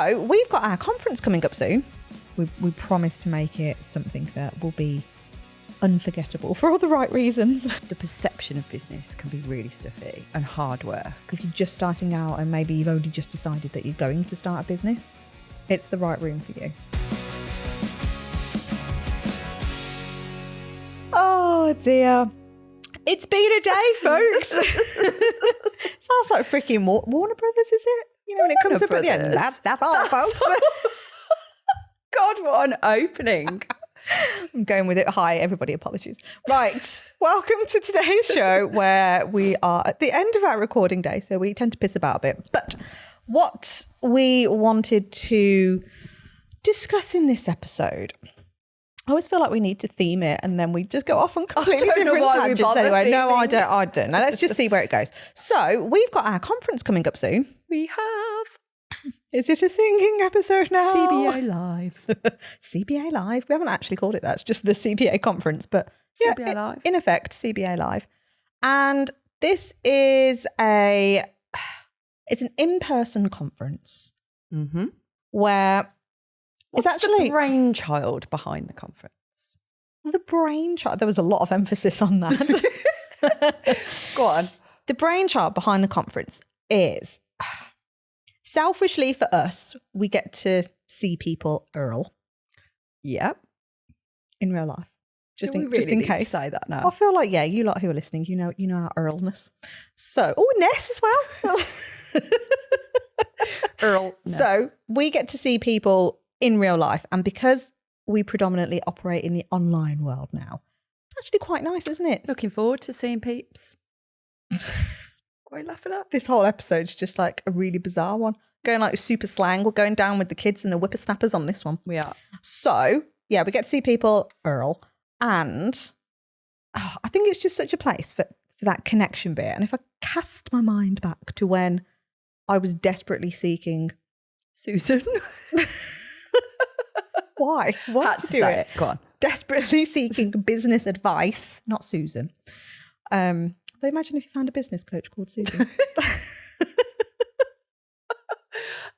So we've got our conference coming up soon. We promise to make it something that will be unforgettable for all the right reasons. The perception of business can be really stuffy and hard work. If you're just starting out and maybe you've only just decided that you're going to start a business, it's the right room for you. Oh dear. It's been a day, folks. Sounds like freaking Warner Brothers, is it? You know, when it comes up at the end, that's all, folks. God, what an opening. I'm going with it. Hi, everybody. Apologies. Right. Welcome to today's show where we are at the end of our recording day. So we tend to piss about a bit. But what we wanted to discuss in this episode, I always feel like we need to theme it and then we just go off on completely different tangents anyway. No, I don't. Now let's just see where it goes. So we've got our conference coming up soon. We have. Is it a singing episode now? CBA Live. CBA Live. We haven't actually called it that. It's just the CBA Conference. But yeah, CBA Live. In effect, CBA Live. And this is it's an in-person conference where What's it's actually the brainchild behind the conference? the brainchild. There was a lot of emphasis on that. Go on. The brainchild behind the conference is, selfishly for us, we get to see people Earl Yep. in real life. Just in need case. to say that now. I feel like, yeah, you lot who are listening, you know our Earlness. So, Ness as well. Earl. So we get to see people in real life. And because we predominantly operate in the online world now, it's actually quite nice, isn't it? Looking forward to seeing peeps. What are you laughing at? This whole episode's just like a really bizarre one. Going like super slang. We're going down with the kids and the whippersnappers on this one. We are. So, yeah, we get to see people Earl. And I think it's just such a place for that connection bit. And if I cast my mind back to when I was desperately seeking Susan. Why? Why Had did to you do say it? it. Go on. Desperately seeking business advice, not Susan. Though imagine if you found a business coach called Susan.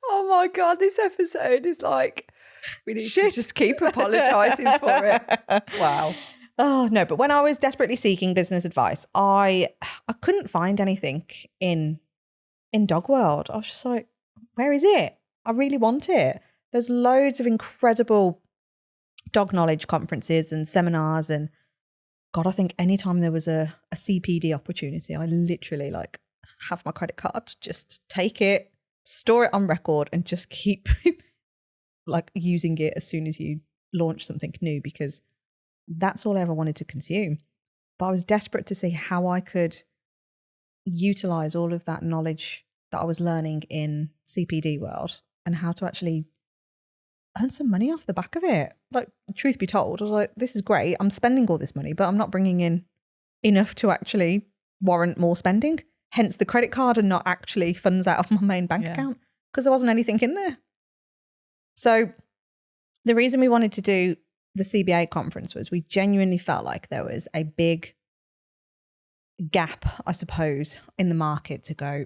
Oh my God, this episode is like, we need to just keep apologising for it. Wow. Oh, no, but when I was desperately seeking business advice, I couldn't find anything in Dog World. I was just like, where is it? I really want it. There's loads of incredible dog knowledge conferences and seminars. And God, I think anytime there was a CPD opportunity, I literally like have my credit card, just take it, store it on record and just keep like using it as soon as you launch something new, because that's all I ever wanted to consume. But I was desperate to see how I could utilize all of that knowledge that I was learning in CPD world and how to actually earn some money off the back of it. Like, truth be told, I was like, this is great. I'm spending all this money, but I'm not bringing in enough to actually warrant more spending. Hence the credit card and not actually funds out of my main bank account because there wasn't anything in there. So the reason we wanted to do the CBA conference was we genuinely felt like there was a big gap, I suppose, in the market to go,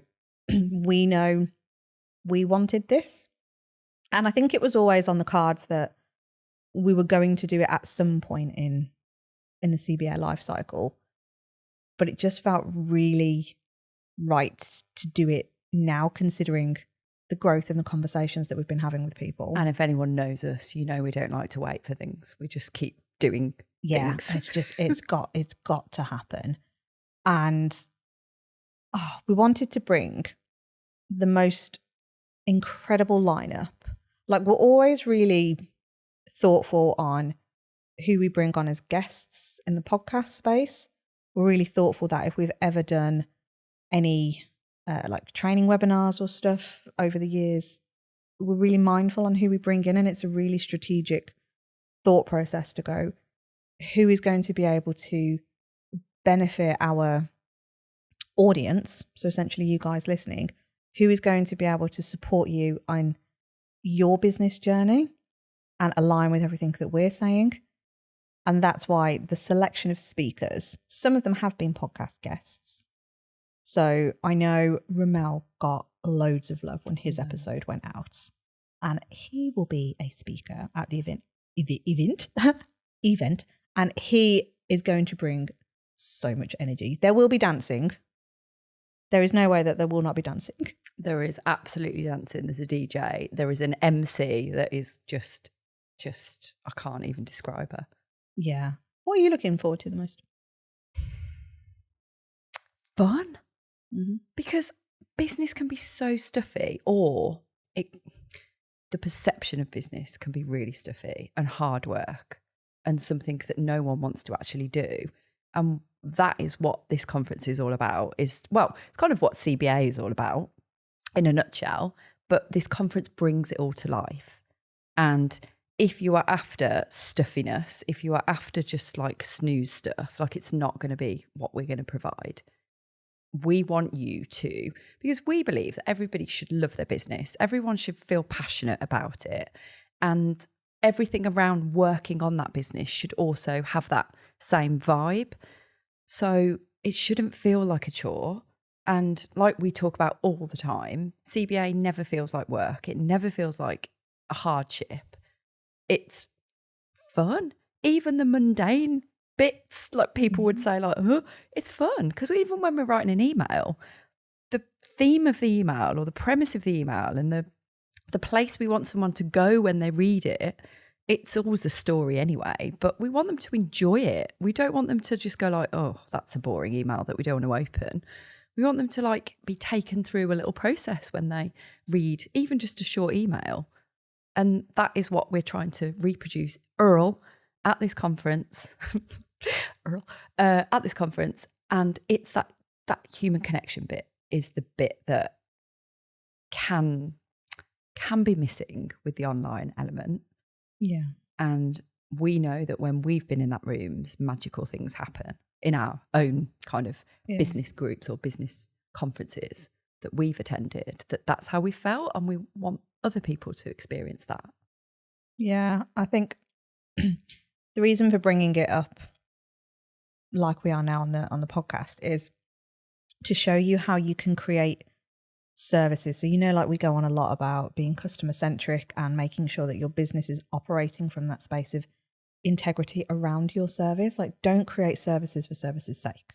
we know we wanted this. And I think it was always on the cards that we were going to do it at some point in the CBA life cycle. But it just felt really right to do it now, considering the growth in the conversations that we've been having with people. And if anyone knows us, you know we don't like to wait for things. We just keep doing things. It's got to happen. And we wanted to bring the most incredible lineup. Like, we're always really thoughtful on who we bring on as guests in the podcast space. We're really thoughtful that if we've ever done any like training webinars or stuff over the years, we're really mindful on who we bring in, and it's a really strategic thought process to go, who is going to be able to benefit our audience, so essentially you guys listening, who is going to be able to support you on your business journey and align with everything that we're saying. And that's why the selection of speakers, some of them have been podcast guests. So I know Ramel got loads of love when his episode went out. and he will be a speaker at the event, and he is going to bring so much energy. There will be dancing. There is no way that there will not be dancing. There is absolutely dancing. There's a DJ. There is an MC that is just I can't even describe her. Yeah. What are you looking forward to the most? Fun. Mm-hmm. Because business can be so stuffy, or the perception of business can be really stuffy and hard work and something that no one wants to actually do. And that is what this conference is all about. It's kind of what CBA is all about in a nutshell, but this conference brings it all to life. And if you are after stuffiness, if you are after just like snooze stuff, like it's not going to be what we're going to provide. We want you to, because we believe that everybody should love their business. Everyone should feel passionate about it. And everything around working on that business should also have that same vibe. So it shouldn't feel like a chore. And like we talk about all the time, CBA never feels like work. It never feels like a hardship. It's fun. Even the mundane bits, like people would say like, it's fun. Because even when we're writing an email, the theme of the email or the premise of the email and the place we want someone to go when they read it, it's always a story anyway, but we want them to enjoy it. We don't want them to just go like, oh, that's a boring email that we don't want to open. We want them to like be taken through a little process when they read even just a short email. And that is what we're trying to reproduce, at this conference. At this conference. And it's that human connection bit is the bit that can be missing with the online element. Yeah. And we know that when we've been in that rooms, magical things happen in our own kind of business groups or business conferences that we've attended, that's how we felt, and we want other people to experience that. Yeah, I think the reason for bringing it up like we are now on the podcast is to show you how you can create services. So, like we go on a lot about being customer centric and making sure that your business is operating from that space of integrity around your service. Like, don't create services for service's sake.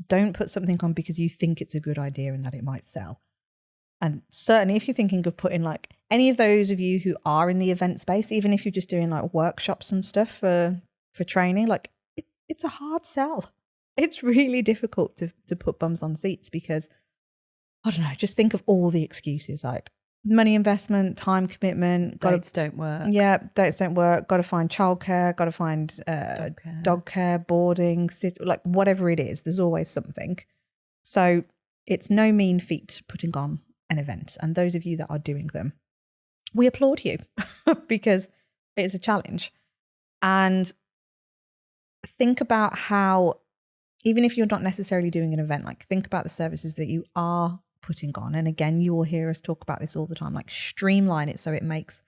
Don't put something on because you think it's a good idea and that it might sell. And certainly if you're thinking of putting like any of those of you who are in the event space, even if you're just doing like workshops and stuff for training, like it's a hard sell. It's really difficult to put bums on seats because, I don't know, just think of all the excuses like money investment, time commitment. Dates don't work. Yeah, dates don't work. Got to find childcare, got to find dog care, boarding, like whatever it is, there's always something. So it's no mean feat putting on an event. And those of you that are doing them, we applaud you because it's a challenge. And think about how, even if you're not necessarily doing an event, like think about the services that you are putting on. And again, you will hear us talk about this all the time, like streamline it so it makes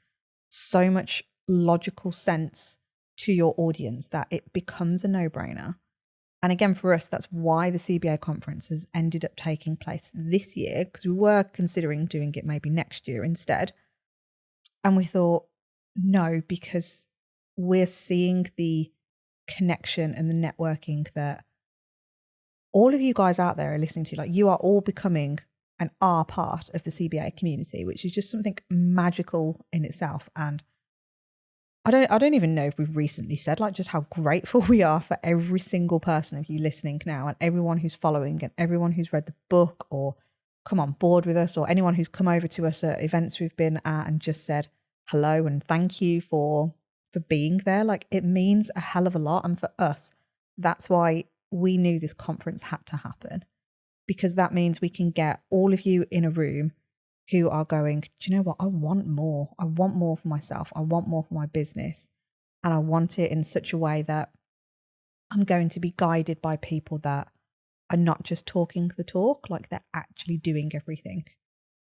so much logical sense to your audience that it becomes a no-brainer. And again, for us, that's why the CBA conference has ended up taking place this year, because we were considering doing it maybe next year instead. And we thought, no, because we're seeing the connection and the networking that all of you guys out there are listening to. Like, you are all becoming and are part of the CBA community, which is just something magical in itself. And I don't even know if we've recently said like just how grateful we are for every single person of you listening now, and everyone who's following, and everyone who's read the book or come on board with us, or anyone who's come over to us at events we've been at and just said hello and thank you for being there. Like, it means a hell of a lot. And for us, that's why we knew this conference had to happen, because that means we can get all of you in a room who are going, do you know what? I want more. I want more for myself. I want more for my business. And I want it in such a way that I'm going to be guided by people that are not just talking the talk, like they're actually doing everything.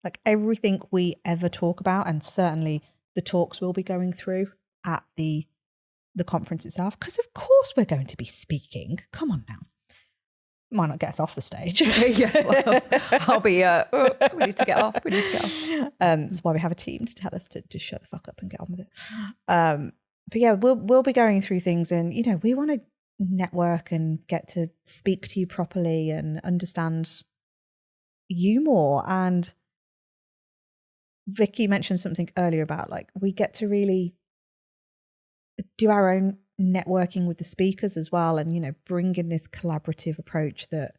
Like everything we ever talk about, and certainly the talks we'll be going through at the conference itself, because of course we're going to be speaking. Come on now. Might not get us off the stage. Yeah, well, I'll be, we need to get off. That's why we have a team to tell us to just shut the fuck up and get on with it. But yeah, we'll be going through things, and you know, we want to network and get to speak to you properly and understand you more. And Vicky mentioned something earlier about like we get to really do our own networking with the speakers as well, and you know, bring in this collaborative approach that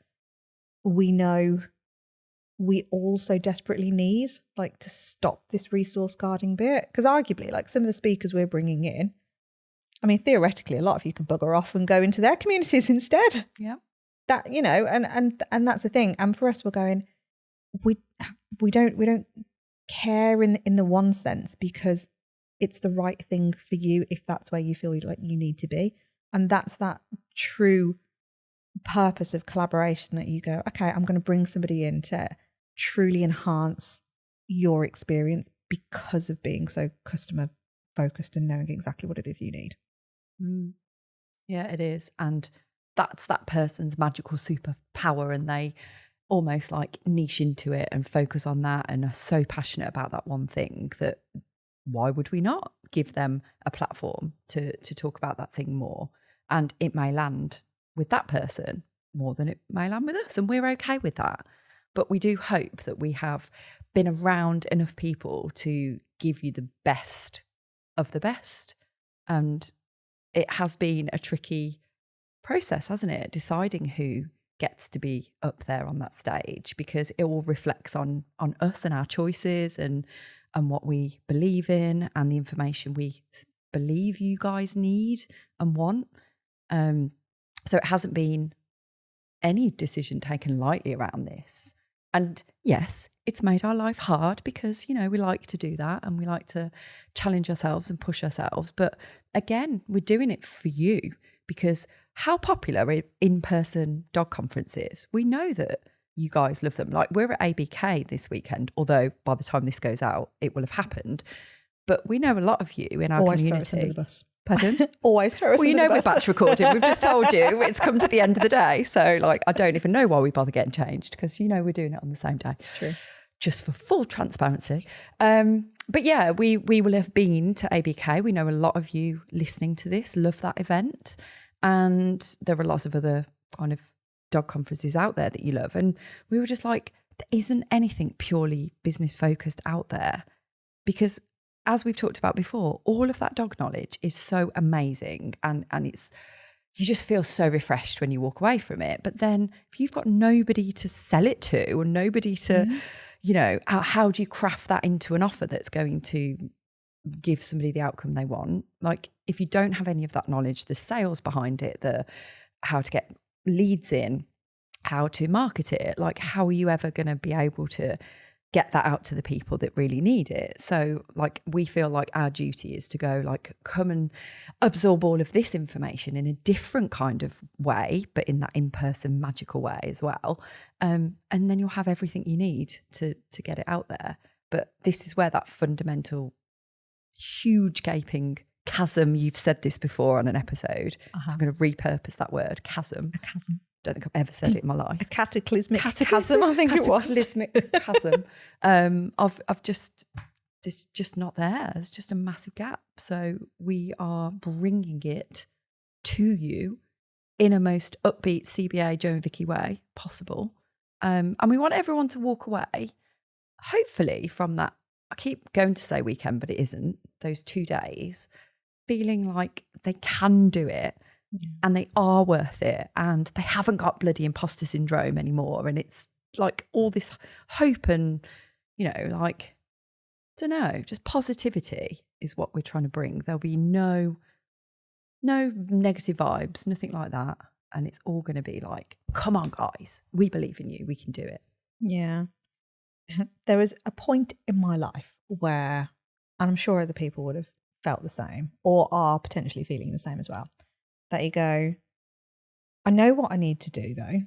we know we also desperately need, like to stop this resource guarding bit. Because arguably, like some of the speakers we're bringing in, I mean, theoretically, a lot of you can bugger off and go into their communities instead. Yeah, that, you know, and that's the thing. And for us, we're going, we don't care in the one sense, because it's the right thing for you if that's where you feel like you need to be. And that's that true purpose of collaboration, that you go, okay, I'm going to bring somebody in to truly enhance your experience because of being so customer focused and knowing exactly what it is you need. Yeah, it is. And that's that person's magical superpower, and they almost like niche into it and focus on that and are so passionate about that one thing that why would we not give them a platform to talk about that thing more? And it may land with that person more than it may land with us, and we're okay with that. But we do hope that we have been around enough people to give you the best of the best. And it has been a tricky process, hasn't it? Deciding who gets to be up there on that stage, because it all reflects on us and our choices and what we believe in and the information we believe you guys need and want. So it hasn't been any decision taken lightly around this. And yes, it's made our life hard because, you know, we like to do that and we like to challenge ourselves and push ourselves. But again, we're doing it for you, because how popular in-person dog conference is. We know that you guys love them. Like, we're at ABK this weekend, although by the time this goes out, it will have happened. But we know a lot of you in our Always community. throw us under the bus. Pardon? Always throw us Well, you under know the we're bus. batch recording. We've just told you it's come to the end of the day. So, like, I don't even know why we bother getting changed, because, you know, we're doing it on the same day. True. Just for full transparency. But yeah, we will have been to ABK. We know a lot of you listening to this love that event. And there are lots of other kind of dog conferences out there that you love. And we were just like, there isn't anything purely business focused out there, because as we've talked about before, all of that dog knowledge is so amazing, and it's, you just feel so refreshed when you walk away from it. But then if you've got nobody to sell it to, or nobody to, you know, how do you craft that into an offer that's going to give somebody the outcome they want? Like, if you don't have any of that knowledge, the sales behind it, the how to get leads in, how to market it, like, how are you ever going to be able to get that out to the people that really need it? So, like, we feel like our duty is to go, like, come and absorb all of this information in a different kind of way, but in that in-person magical way as well. And then you'll have everything you need to get it out there. But this is where that fundamental, huge gaping chasm, you've said this before on an episode, so I'm going to repurpose that word, chasm. A chasm. Don't think I've ever said it in my life. A cataclysmic chasm, I think it was. Cataclysmic chasm. I've just, it's just not there. It's just a massive gap. So we are bringing it to you in a most upbeat CBA Joe and Vicky way possible. And we want everyone to walk away, hopefully, from that, I keep going to say weekend, but it isn't, those 2 days, feeling like they can do it. And they are worth it, and they haven't got bloody imposter syndrome anymore. And it's like all this hope and, you know, like, don't know, just positivity is what we're trying to bring. There'll be no negative vibes, nothing like that. And it's all going to be like, come on, guys, we believe in you. We can do it. Yeah. There was a point in my life where, and I'm sure other people would have felt the same or are potentially feeling the same as well, that you go, I know what I need to do though.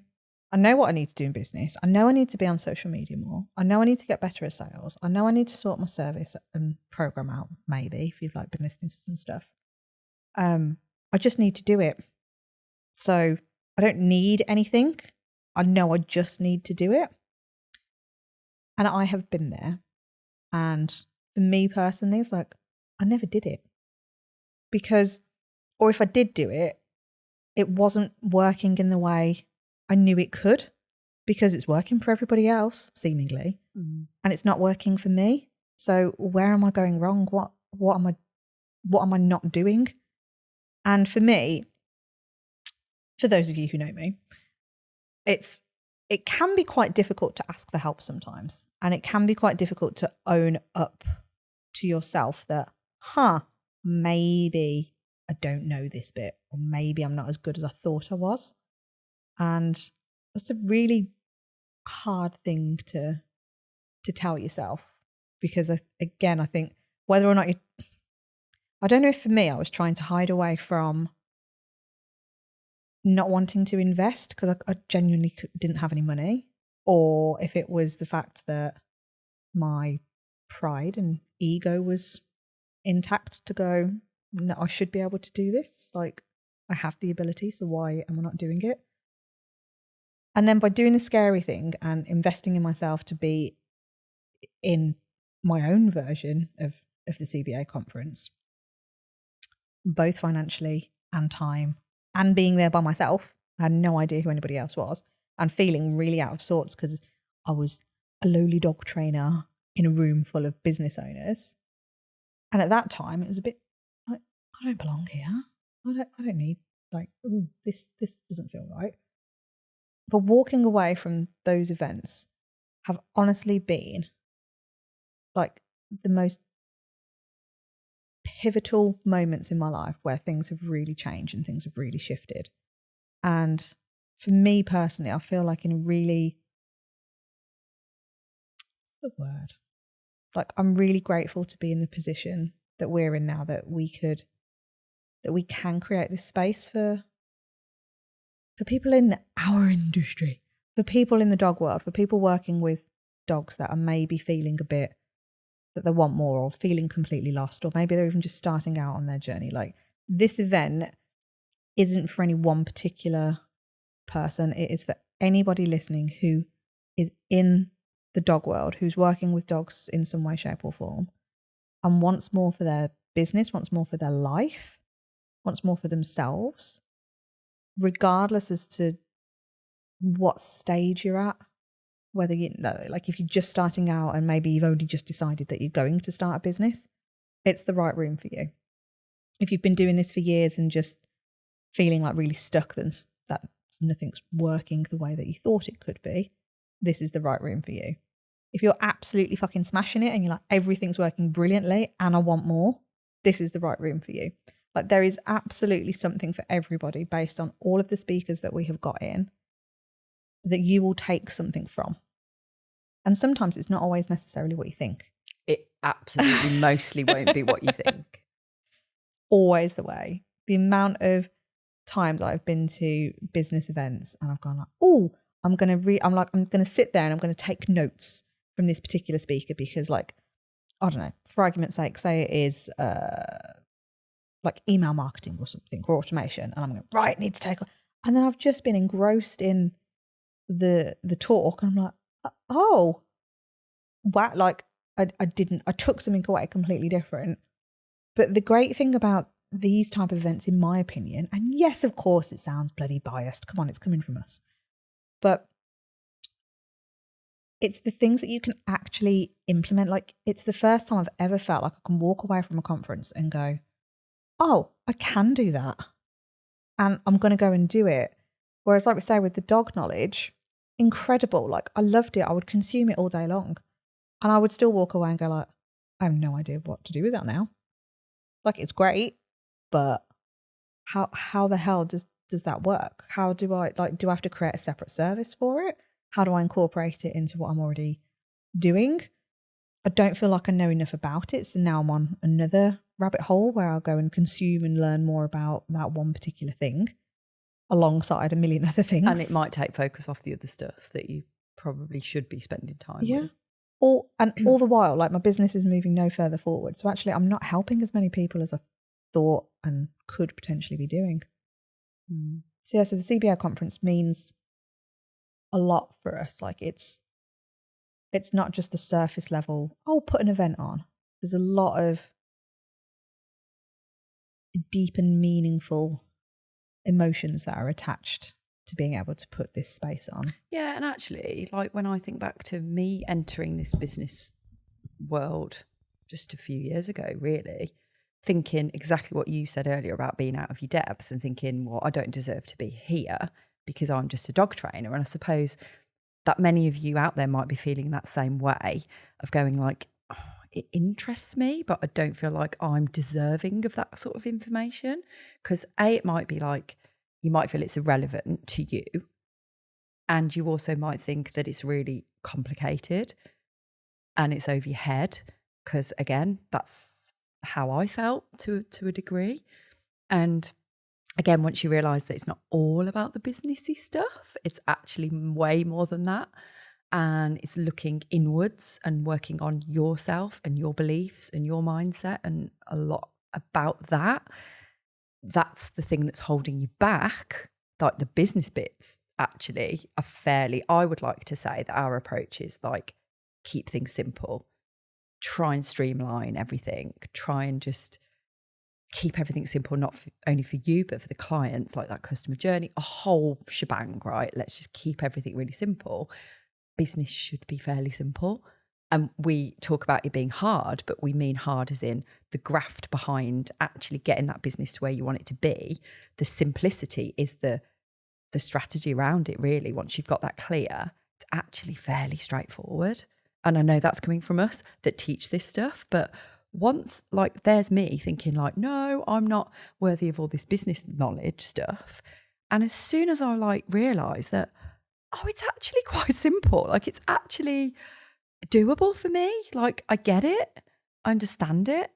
I know what I need to do in business. I know I need to be on social media more. I know I need to get better at sales. I know I need to sort my service and program out, maybe, if you've like been listening to some stuff. I just need to do it. So I don't need anything. I know I just need to do it. And I have been there. And for me personally, it's like, I never did it. Because, or if I did do it, it wasn't working in the way I knew it could, because it's working for everybody else, seemingly, and it's not working for me. So where am I going wrong? What am I not doing? And for me, for those of you who know me, it can be quite difficult to ask for help sometimes. And it can be quite difficult to own up to yourself that, maybe I don't know this bit, or maybe I'm not as good as I thought I was. And that's a really hard thing to tell yourself, because I think whether or not I don't know if for me I was trying to hide away from not wanting to invest because I genuinely didn't have any money, or if it was the fact that my pride and ego was intact to go, no, I should be able to do this. Like, I have the ability, so why am I not doing it? And then by doing the scary thing and investing in myself to be in my own version of the CBA conference, both financially and time, and being there by myself, I had no idea who anybody else was, and feeling really out of sorts because I was a lowly dog trainer in a room full of business owners. And at that time, it was a bit like, I don't belong here. I don't need, like, ooh, this doesn't feel right. But walking away from those events have honestly been like the most pivotal moments in my life where things have really changed and things have really shifted. And for me personally, I feel like in a really, what's the word? Like, I'm really grateful to be in the position that we're in now, that we can create this space for people in our industry, for people in the dog world, for people working with dogs that are maybe feeling a bit that they want more, or feeling completely lost, or maybe they're even just starting out on their journey. Like, this event isn't for any one particular person. It is for anybody listening who is in the dog world, who's working with dogs in some way, shape or form, and wants more for their business, wants more for their life, wants more for themselves, regardless as to what stage you're at. Whether you know, like, if you're just starting out and maybe you've only just decided that you're going to start a business, it's the right room for you. If you've been doing this for years and just feeling like really stuck, that nothing's working the way that you thought it could be, this is the right room for you. If you're absolutely fucking smashing it and you're like, everything's working brilliantly and I want more, this is the right room for you. Like, there is absolutely something for everybody based on all of the speakers that we have got in, that you will take something from. And sometimes it's not always necessarily what you think. It absolutely mostly won't be what you think. Always the way. The amount of times I've been to business events and I've gone like, oh, I'm going to sit there and I'm going to take notes from this particular speaker because, like, I don't know, for argument's sake, say it is like email marketing or something, or automation. And I'm going, right, need to take, and then I've just been engrossed in the talk, and I'm like, oh wow, like I took something away completely different. But the great thing about these type of events, in my opinion, and yes, of course it sounds bloody biased, come on, it's coming from us, but it's the things that you can actually implement. Like, it's the first time I've ever felt like I can walk away from a conference and go, oh, I can do that, and I'm going to go and do it. Whereas, like we say, with the dog knowledge, incredible. Like, I loved it. I would consume it all day long. And I would still walk away and go like, I have no idea what to do with that now. Like, it's great, but how the hell does that work? How do I have to create a separate service for it? How do I incorporate it into what I'm already doing? I don't feel like I know enough about it. So now I'm on another rabbit hole where I'll go and consume and learn more about that one particular thing, alongside a million other things. And it might take focus off the other stuff that you probably should be spending time with. All the while, like, my business is moving no further forward. So actually I'm not helping as many people as I thought and could potentially be doing. So the CBA conference means a lot for us. Like it's not just the surface level, oh, put an event on. There's a lot of deep and meaningful emotions that are attached to being able to put this space on. Yeah, and actually, like when I think back to me entering this business world just a few years ago, really, thinking exactly what you said earlier about being out of your depth and thinking, well, I don't deserve to be here because I'm just a dog trainer. And I suppose that many of you out there might be feeling that same way of going like, oh, it interests me, but I don't feel like I'm deserving of that sort of information. Because it might be like, you might feel it's irrelevant to you. And you also might think that it's really complicated and it's over your head. Because again, that's how I felt to a degree. And again, once you realise that it's not all about the businessy stuff, it's actually way more than that. And it's looking inwards and working on yourself and your beliefs and your mindset and a lot about that. That's the thing that's holding you back. Like the business bits actually are fairly, I would like to say that our approach is like, keep things simple, try and streamline everything, try and just keep everything simple, not only for you, but for the clients, like that customer journey, a whole shebang, right? Let's just keep everything really simple. Business should be fairly simple. And we talk about it being hard, but we mean hard as in the graft behind actually getting that business to where you want it to be. The simplicity is the strategy around it, really. Once you've got that clear, it's actually fairly straightforward. And I know that's coming from us that teach this stuff, but once like there's me thinking like, no, I'm not worthy of all this business knowledge stuff. And as soon as I like realize that, oh, it's actually quite simple. Like it's actually doable for me. Like I get it, I understand it,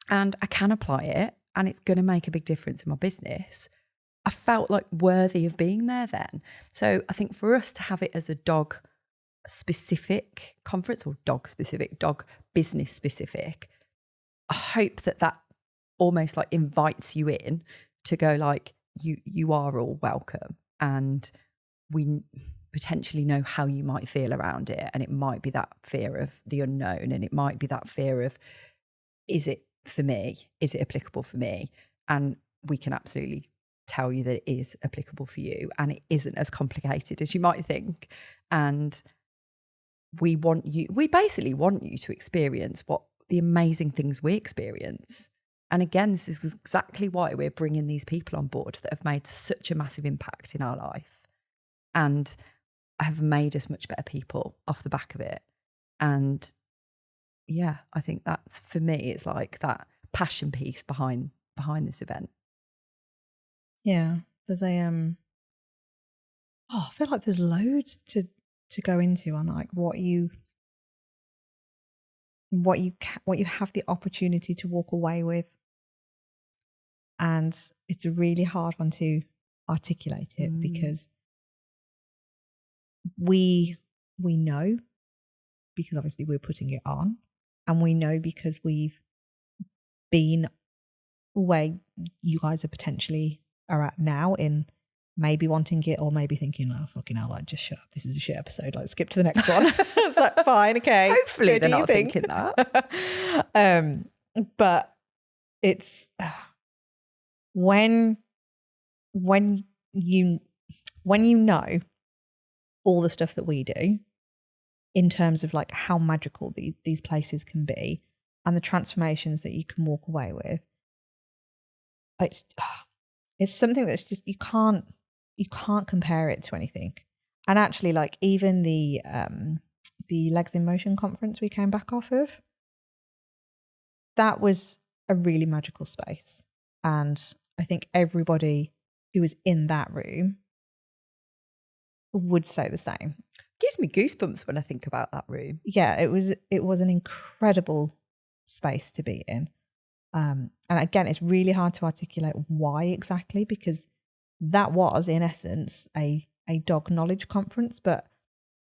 and I can apply it, and it's going to make a big difference in my business. I felt like worthy of being there then. So I think for us to have it as a dog specific conference or dog specific, dog business specific, I hope that almost like invites you in to go like, you are all welcome, and we potentially know how you might feel around it. And it might be that fear of the unknown, and it might be that fear of, is it for me? Is it applicable for me? And we can absolutely tell you that it is applicable for you, and it isn't as complicated as you might think. And we basically want you to experience what the amazing things we experience. And again, this is exactly why we're bringing these people on board that have made such a massive impact in our life and have made us much better people off the back of it. And yeah, I think that's, for me, it's like that passion piece behind this event. Yeah, there's a I feel like there's loads to go into on like what you have the opportunity to walk away with, and it's a really hard one to articulate it because we know, because obviously we're putting it on, and we know because we've been where you guys are potentially are at now in maybe wanting it or maybe thinking, oh, fucking hell, like just shut up. This is a shit episode. Like skip to the next one. It's like, fine, okay. Hopefully they're not thinking that. But it's when you know all the stuff that we do in terms of like how magical these places can be and the transformations that you can walk away with, it's something that's just, you can't compare it to anything. And actually, like even the Legs in Motion conference we came back off of, that was a really magical space. And I think everybody who was in that room would say the same. Gives me goosebumps when I think about that room. Yeah, it was an incredible space to be in. And again, it's really hard to articulate why exactly, because that was in essence a dog knowledge conference, but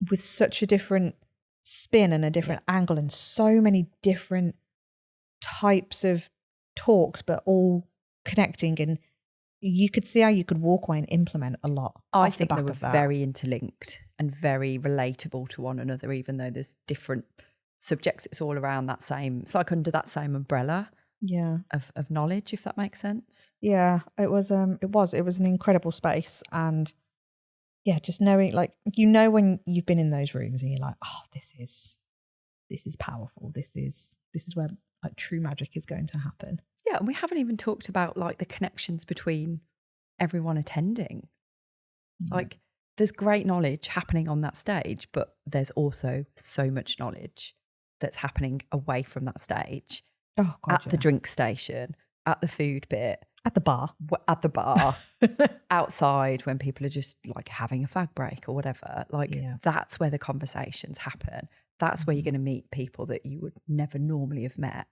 with such a different spin and a different angle and so many different types of talks, but all connecting. And you could see how you could walk away and implement a lot. I off the think back they were of that. very interlinked and very relatable to one another, even though there's different subjects. It's all around that same, it's like under that same umbrella of knowledge, if that makes sense. Yeah, it was an incredible space. And yeah, just knowing, like, when you've been in those rooms and you're like, oh, this is powerful. This is where like true magic is going to happen. Yeah, and we haven't even talked about like the connections between everyone attending. Like, there's great knowledge happening on that stage, but there's also so much knowledge that's happening away from that stage. Oh, God, at the drink station, at the food bit, at the bar, outside when people are just like having a fag break or whatever. Like, that's where the conversations happen. That's where you're going to meet people that you would never normally have met.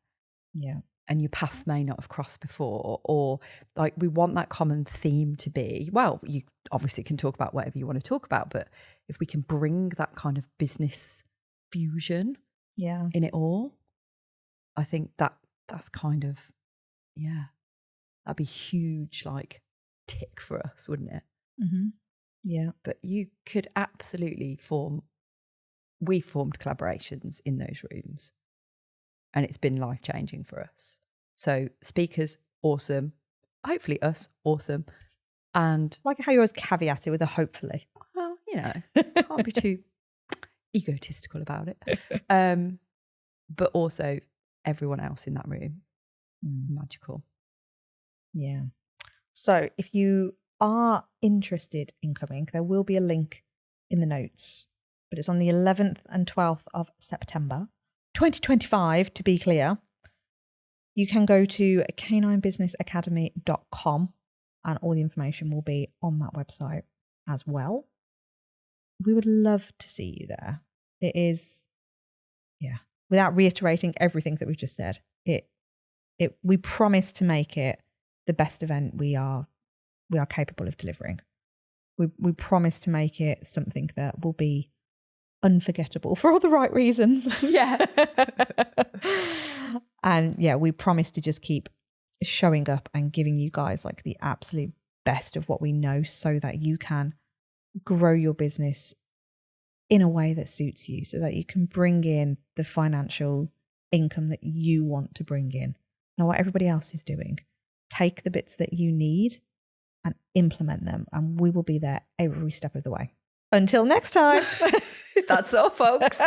Yeah. And your paths may not have crossed before, or like, we want that common theme to be, well, you obviously can talk about whatever you want to talk about, but if we can bring that kind of business fusion in it all, I think that's kind of, that'd be huge, like, tick for us, wouldn't it? Mm-hmm. Yeah. But you could absolutely we formed collaborations in those rooms, and it's been life-changing for us. So speakers, awesome. Hopefully us, awesome. And like how you always caveat it with a hopefully. Well, can't be too egotistical about it. But also everyone else in that room, magical. Yeah. So if you are interested in coming, there will be a link in the notes, but it's on the 11th and 12th of September, 2025, to be clear. You can go to caninebusinessacademy.com and all the information will be on that website as well. We would love to see you there. It is, without reiterating everything that we've just said, we promise to make it the best event we are capable of delivering. We promise to make it something that will be unforgettable for all the right reasons. Yeah. And we promise to just keep showing up and giving you guys like the absolute best of what we know, so that you can grow your business in a way that suits you, so that you can bring in the financial income that you want to bring in, not what everybody else is doing. Take the bits that you need and implement them, and we will be there every step of the way. Until next time. That's all, folks.